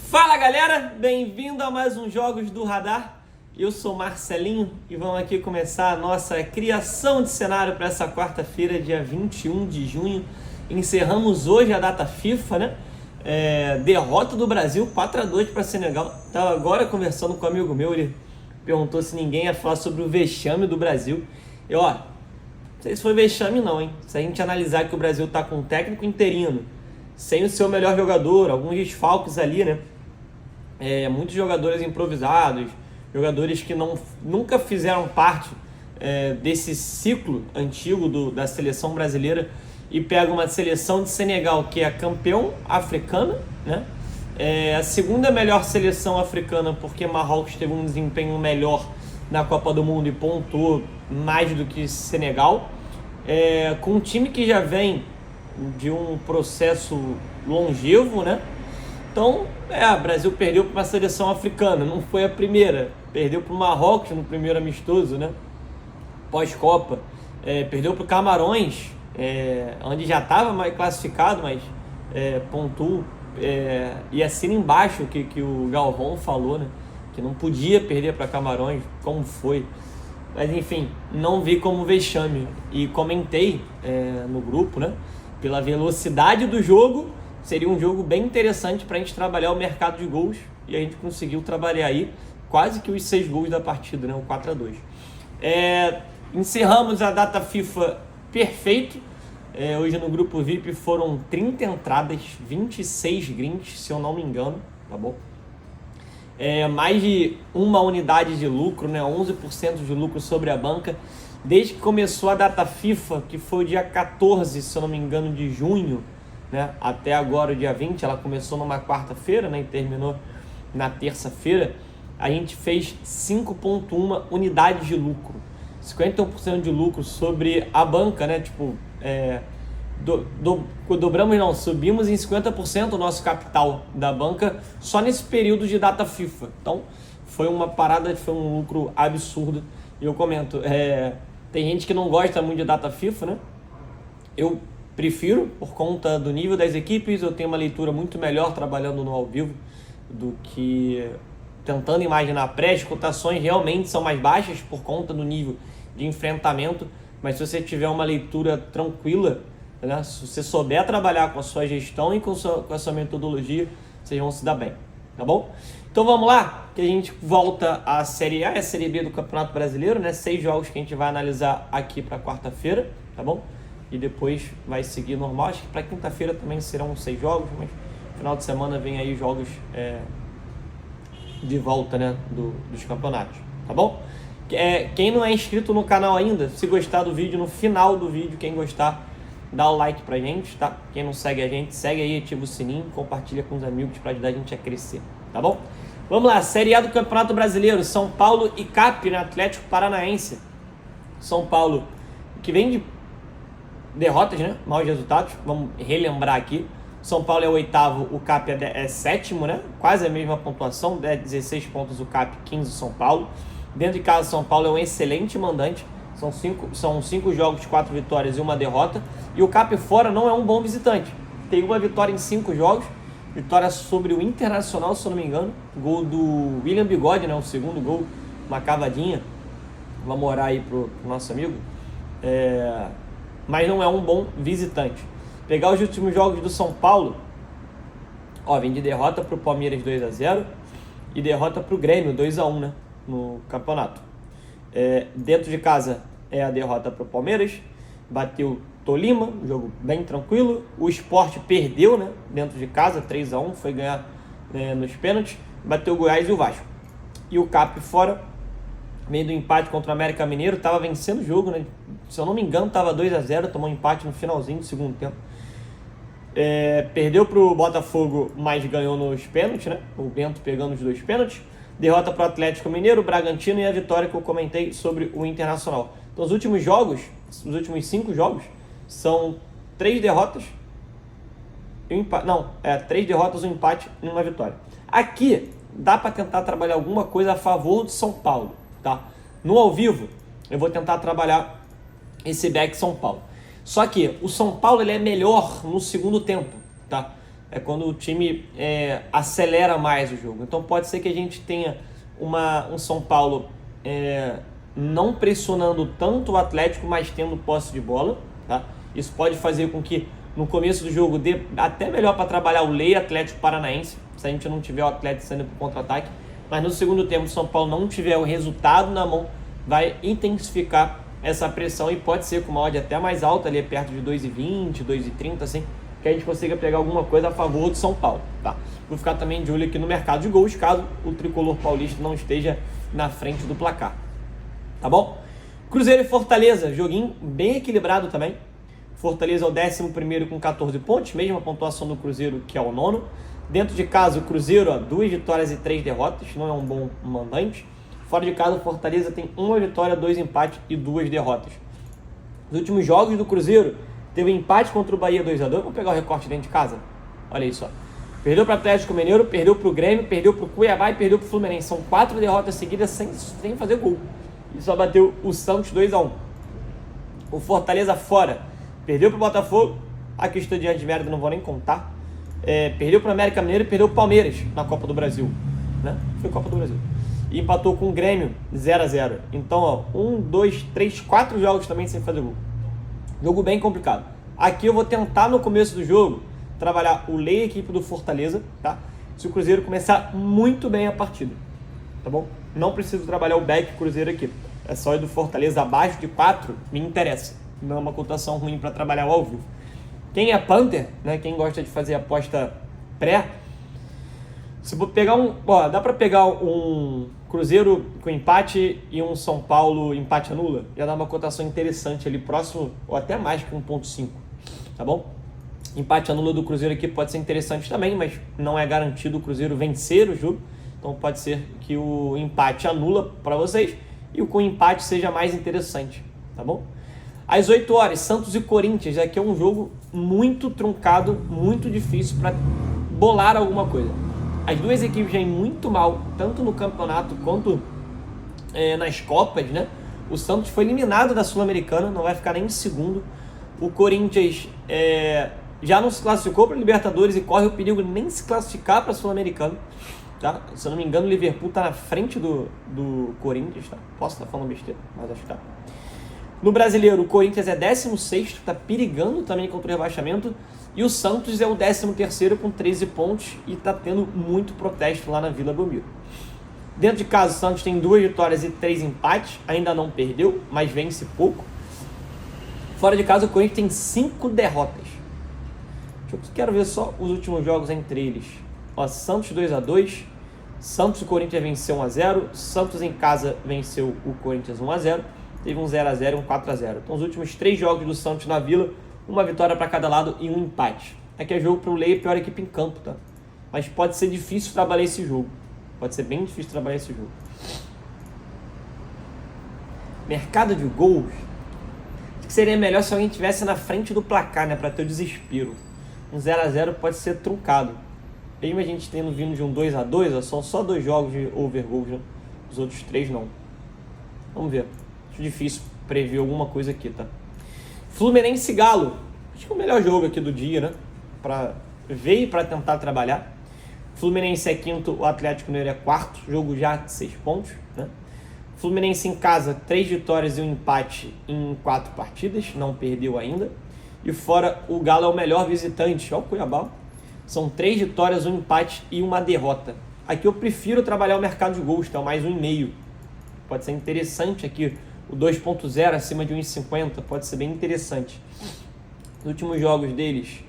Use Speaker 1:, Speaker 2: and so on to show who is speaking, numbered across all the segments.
Speaker 1: Fala galera, bem-vindo a mais um Jogos do Radar. Eu sou Marcelinho e vamos aqui começar a nossa criação de cenário para essa quarta-feira, dia 21 de junho. Encerramos hoje a data FIFA, né? Derrota do Brasil 4-2 para Senegal. Estava agora conversando com um amigo meu, ele perguntou se ninguém ia falar sobre o vexame do Brasil. Não sei se foi vexame não, hein? Se a gente analisar que o Brasil tá com um técnico interino, sem o seu melhor jogador, alguns desfalques ali, né? Muitos jogadores improvisados, jogadores que nunca fizeram parte desse ciclo antigo da seleção brasileira, e pega uma seleção de Senegal que é campeão africana, né? A segunda melhor seleção africana, porque Marrocos teve um desempenho melhor na Copa do Mundo e pontuou mais do que Senegal, com um time que já vem de um processo longevo, né? Então, o Brasil perdeu para uma seleção africana, não foi a primeira, perdeu para o Marrocos no primeiro amistoso, né? Pós-Copa, perdeu para o Camarões, onde já estava mais classificado, mas pontuou, e assina embaixo que o Galvão falou, né? Que não podia perder para Camarões, como foi. Mas enfim, não vi como vexame, e comentei no grupo, né? Pela velocidade do jogo, seria um jogo bem interessante para a gente trabalhar o mercado de gols, e a gente conseguiu trabalhar aí quase que os 6 gols da partida, né? O 4-2. Encerramos a data FIFA perfeito. Hoje no grupo VIP foram 30 entradas, 26 grinds, se eu não me engano, tá bom? Mais de uma unidade de lucro, né? 11% de lucro sobre a banca. Desde que começou a data FIFA, que foi o dia 14, se eu não me engano, de junho, né? Até agora, o dia 20, ela começou numa quarta-feira, né? E terminou na terça-feira. A gente fez 5,1 unidades de lucro. 51% de lucro sobre a banca, né? Tipo, subimos em 50% o nosso capital da banca só nesse período de data FIFA. Então, foi uma parada, foi um lucro absurdo. E eu comento, tem gente que não gosta muito de data FIFA, né? Eu prefiro, por conta do nível das equipes, eu tenho uma leitura muito melhor trabalhando no ao vivo do que tentando imaginar pré. As cotações realmente são mais baixas por conta do nível de enfrentamento, mas se você tiver uma leitura tranquila, né? Se você souber trabalhar com a sua gestão e com a sua metodologia, vocês vão se dar bem, tá bom? Então vamos lá, que a gente volta à Série A e à Série B do Campeonato Brasileiro, né? 6 jogos que a gente vai analisar aqui para quarta-feira, tá bom? E depois vai seguir normal. Acho que para quinta-feira também serão 6 jogos, mas no final de semana vem aí jogos de volta, né? Dos campeonatos, tá bom? Quem não é inscrito no canal ainda, se gostar do vídeo, no final do vídeo, quem gostar, dá o like pra gente, tá? Quem não segue a gente, segue aí, ativa o sininho, compartilha com os amigos pra ajudar a gente a crescer, tá bom? Vamos lá, Série A do Campeonato Brasileiro, São Paulo e CAP, né? Atlético Paranaense. São Paulo, que vem de derrotas, né? Maus resultados, vamos relembrar aqui. São Paulo é o 8º, o CAP é 7º, né? Quase a mesma pontuação, 16 pontos o CAP, 15 o São Paulo. Dentro de casa, São Paulo é um excelente mandante. São 5 jogos, 4 vitórias e 1 derrota. E o CAP fora não é um bom visitante. Tem uma vitória em 5 jogos. Vitória sobre o Internacional, se eu não me engano. Gol do William Bigode, né? O segundo gol. Uma cavadinha. Vamos orar aí pro nosso amigo. Mas não é um bom visitante. Pegar os últimos jogos do São Paulo. Vem de derrota pro Palmeiras 2-0. E derrota pro Grêmio 2-1, né? No campeonato. Dentro de casa é a derrota para o Palmeiras, bateu Tolima, um jogo bem tranquilo. O Sport perdeu, né, dentro de casa, 3-1, foi ganhar nos pênaltis, bateu o Goiás e o Vasco. E o CAP fora, meio do empate contra o América Mineiro, estava vencendo o jogo, né? Se eu não me engano estava 2-0, tomou um empate no finalzinho do segundo tempo. Perdeu para o Botafogo, mas ganhou nos pênaltis, né? O Bento pegando os 2 pênaltis. Derrota para o Atlético Mineiro, o Bragantino e a vitória que eu comentei sobre o Internacional. Então os últimos jogos, os últimos 5 jogos, são 3 derrotas e um empate. 3 derrotas, um empate e uma vitória. Aqui dá para tentar trabalhar alguma coisa a favor do São Paulo, tá? No ao vivo, eu vou tentar trabalhar esse back São Paulo. Só que o São Paulo ele é melhor no segundo tempo, tá? é quando o time acelera mais o jogo. Então pode ser que a gente tenha um São Paulo não pressionando tanto o Atlético, mas tendo posse de bola, tá? Isso pode fazer com que no começo do jogo dê até melhor para trabalhar o Lei Atlético Paranaense, se a gente não tiver o Atlético saindo para o contra-ataque, mas no segundo tempo o São Paulo não tiver o resultado na mão, vai intensificar essa pressão e pode ser com uma odd até mais alta, ali perto de 2,20, 2,30, assim, que a gente consiga pegar alguma coisa a favor do São Paulo, tá? Vou ficar também de olho aqui no mercado de gols, caso o tricolor paulista não esteja na frente do placar, tá bom? Cruzeiro e Fortaleza, joguinho bem equilibrado também. Fortaleza é o 11º com 14 pontos, mesma pontuação do Cruzeiro, que é o 9º. Dentro de casa, o Cruzeiro, 2 vitórias e 3 derrotas, não é um bom mandante. Fora de casa, o Fortaleza tem 1 vitória, 2 empates e 2 derrotas. Nos últimos jogos do Cruzeiro, teve um empate contra o Bahia 2-2. Vou pegar o recorte dentro de casa. Olha isso, ó. Perdeu para o Atlético Mineiro, perdeu para o Grêmio, perdeu para o Cuiabá e perdeu para o Fluminense. São 4 derrotas seguidas sem fazer gol. E só bateu o Santos 2-1. O Fortaleza fora. Perdeu para o Botafogo. Aqui o Estudiantes de Mérida não vou nem contar. Perdeu para o América Mineiro e perdeu para o Palmeiras na Copa do Brasil. Né? Foi Copa do Brasil. E empatou com o Grêmio 0-0. Então, ó, 1, 2, 3, 4 jogos também sem fazer gol. Jogo bem complicado. Aqui eu vou tentar no começo do jogo trabalhar o Lei, equipe do Fortaleza, tá? Se o Cruzeiro começar muito bem a partida, tá bom? Não preciso trabalhar o back Cruzeiro aqui. É só ir do Fortaleza abaixo de 4, me interessa. Não é uma cotação ruim para trabalhar ao vivo. Quem é Panther, né? Quem gosta de fazer aposta pré, se vou pegar dá para pegar um Cruzeiro com empate e um São Paulo empate anula, já dá uma cotação interessante ali próximo, ou até mais que 1,5, tá bom? Empate anula do Cruzeiro aqui pode ser interessante também, mas não é garantido o Cruzeiro vencer o jogo, então pode ser que o empate anula para vocês e o com empate seja mais interessante, tá bom? Às 8 horas, Santos e Corinthians, aqui é um jogo muito truncado, muito difícil para bolar alguma coisa. As duas equipes vêm muito mal, tanto no campeonato quanto nas Copas, né? O Santos foi eliminado da Sul-Americana, não vai ficar nem em segundo. O Corinthians já não se classificou para a Libertadores e corre o perigo de nem se classificar para a Sul-Americana. Tá? Se eu não me engano, o Liverpool está na frente do Corinthians. Tá? Posso estar falando besteira, mas acho que tá. No Brasileiro, o Corinthians é 16º, está perigando também contra o rebaixamento. E o Santos é o 13º com 13 pontos e está tendo muito protesto lá na Vila Belmiro. Dentro de casa, o Santos tem 2 vitórias e 3 empates. Ainda não perdeu, mas vence pouco. Fora de casa, o Corinthians tem 5 derrotas. Eu quero ver só os últimos jogos entre eles. Ó, Santos 2-2. Santos e Corinthians venceu 1-0. Santos em casa venceu o Corinthians 1-0. Teve um 0-0 e um 4-0. Então, os últimos 3 jogos do Santos na Vila, uma vitória para cada lado e um empate. Aqui é jogo para o Lei, pior equipe em campo, tá? Mas pode ser difícil trabalhar esse jogo. Pode ser bem difícil trabalhar esse jogo. Mercado de gols. Acho que seria melhor se alguém estivesse na frente do placar, né? Para ter o desespero. Um 0-0 pode ser truncado. Mesmo a gente tendo vindo de um 2-2, são só 2 jogos de over goals, né? Os outros 3 não. Vamos ver. Acho difícil prever alguma coisa aqui, tá? Fluminense e Galo. Acho que é o melhor jogo aqui do dia, né? Para ver e para tentar trabalhar. Fluminense é 5º, o Atlético Mineiro é 4º. Jogo já de 6 pontos, né? Fluminense em casa, 3 vitórias e um empate em 4 partidas. Não perdeu ainda. E fora, o Galo é o melhor visitante. Olha o Cuiabá. São 3 vitórias, um empate e uma derrota. Aqui eu prefiro trabalhar o mercado de gols, que é o mais 1,5. Pode ser interessante aqui. O 2.0 acima de 1,50 pode ser bem interessante. Nos últimos jogos deles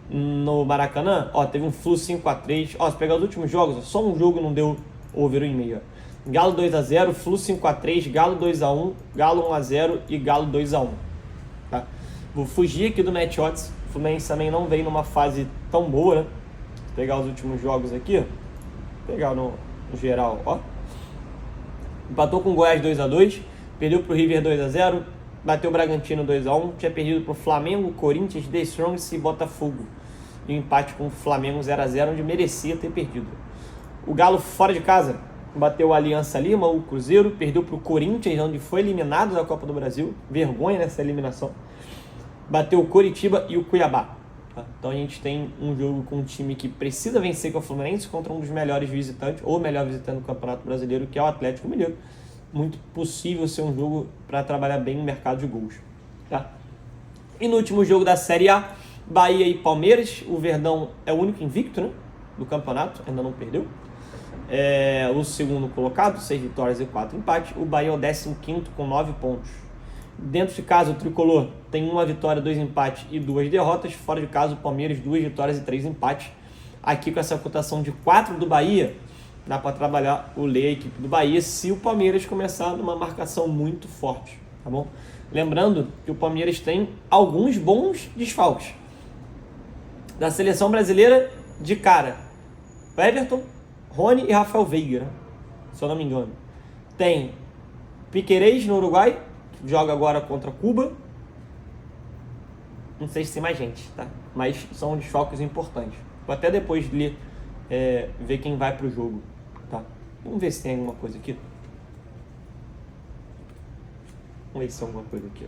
Speaker 1: no Maracanã, ó, teve um Flu 5-3. Ó, se pegar os últimos jogos, só um jogo não deu over 1,5. Galo 2-0, Flu 5-3, Galo 2-1, Galo 1-0 e Galo 2-1. Tá? Vou fugir aqui do match odds. O Fluminense também não vem numa fase tão boa, né? Vou pegar os últimos jogos aqui. Vou pegar no geral, ó. Empatou com o Goiás 2-2. Perdeu para o River 2-0, bateu o Bragantino 2-1, tinha perdido para o Flamengo, Corinthians, The Strongs e Botafogo. E um empate com o Flamengo 0-0, onde merecia ter perdido. O Galo fora de casa bateu o Aliança Lima, o Cruzeiro, perdeu para o Corinthians, onde foi eliminado da Copa do Brasil. Vergonha nessa eliminação. Bateu o Coritiba e o Cuiabá. Tá? Então a gente tem um jogo com um time que precisa vencer, com o Fluminense, contra um dos melhores visitantes, ou melhor visitante do Campeonato Brasileiro, que é o Atlético Mineiro. Muito possível ser um jogo para trabalhar bem no mercado de gols. Tá? E no último jogo da Série A, Bahia e Palmeiras. O Verdão é o único invicto, né, do campeonato, ainda não perdeu. O segundo colocado, 6 vitórias e 4 empates. O Bahia é o 15º com 9 pontos. Dentro de casa, o Tricolor tem 1 vitória, 2 empates e 2 derrotas. Fora de casa, o Palmeiras, 2 vitórias e 3 empates. Aqui com essa cotação de 4 do Bahia, dá para trabalhar o ler a equipe do Bahia se o Palmeiras começar numa marcação muito forte, tá bom? Lembrando que o Palmeiras tem alguns bons desfalques. Da seleção brasileira, de cara, Everton, Rony e Rafael Veiga, né? Se eu não me engano. Tem Piquerez no Uruguai, que joga agora contra Cuba. Não sei se tem mais gente, tá? Mas são desfalques importantes. Vou até depois ler, ver quem vai pro jogo, tá? Vamos ver se tem alguma coisa aqui. Vamos ver se tem alguma coisa aqui.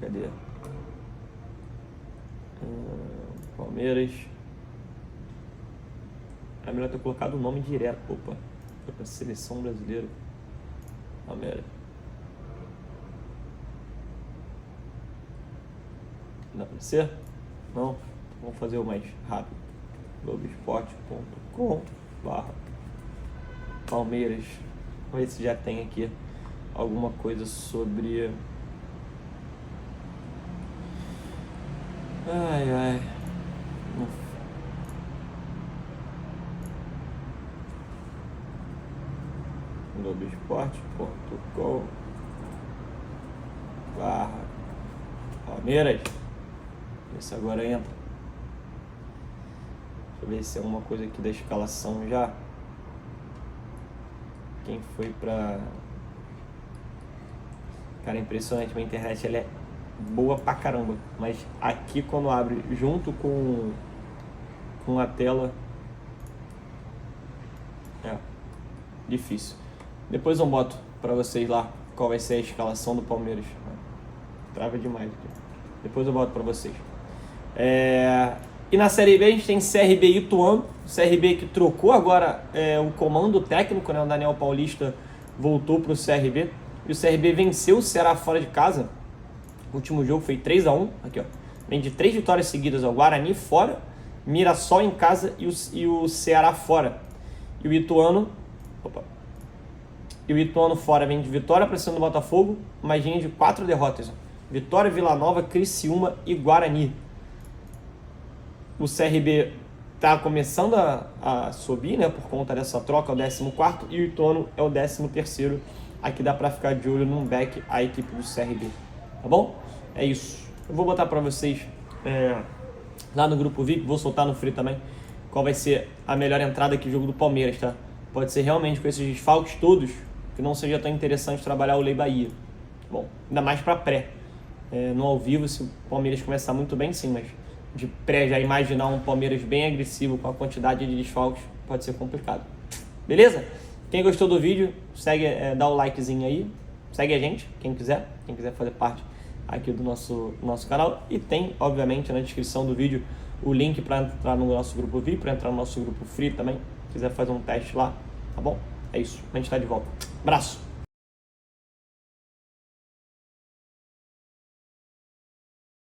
Speaker 1: Cadê? Palmeiras. É melhor ter colocado o nome direto. Opa, foi pra seleção brasileira. Palmeiras. Dá pra ser? Não? Vamos fazer o mais rápido. Globoesporte.com/Palmeiras. Vamos ver se já tem aqui alguma coisa sobre... Ai. Globoesporte.com/Palmeiras. Esse agora entra. Deixa eu ver se é alguma coisa aqui da escalação já. Quem foi pra... Cara, impressionante. Minha internet ela é boa pra caramba. Mas aqui quando abre junto com a tela... difícil. Depois eu boto pra vocês lá qual vai ser a escalação do Palmeiras. Trava demais aqui. Depois eu boto pra vocês. E na Série B a gente tem CRB e Ituano. CRB que trocou agora o comando técnico, né? O Daniel Paulista voltou pro CRB. E o CRB venceu o Ceará fora de casa. O último jogo foi 3-1. Aqui, ó. Vem de 3 vitórias seguidas. O Guarani fora, Mirassol em casa e o Ceará fora. E o Ituano... E o Ituano fora vem de vitória para cima do Botafogo, mas vem de 4 derrotas. Vitória, Vila Nova, Criciúma e Guarani. O CRB está começando a subir, né, por conta dessa troca, é o 14º, e o Ituano é o 13º. Aqui dá para ficar de olho num back a equipe do CRB, tá bom? É isso. Eu vou botar para vocês lá no grupo VIP, vou soltar no Free também, qual vai ser a melhor entrada aqui no jogo do Palmeiras, tá? Pode ser realmente com esses desfalques todos, que não seja tão interessante trabalhar o Lei Bahia. Bom, ainda mais para pré. No ao vivo, se o Palmeiras começar muito bem, sim, mas de pré já imaginar um Palmeiras bem agressivo com a quantidade de desfalques pode ser complicado. Beleza? Quem gostou do vídeo, segue, dá o likezinho aí, segue a gente, quem quiser fazer parte aqui do nosso canal. E tem, obviamente, na descrição do vídeo o link para entrar no nosso grupo VIP, para entrar no nosso grupo Free também, se quiser fazer um teste lá, tá bom? É isso, a gente tá de volta. Abraço!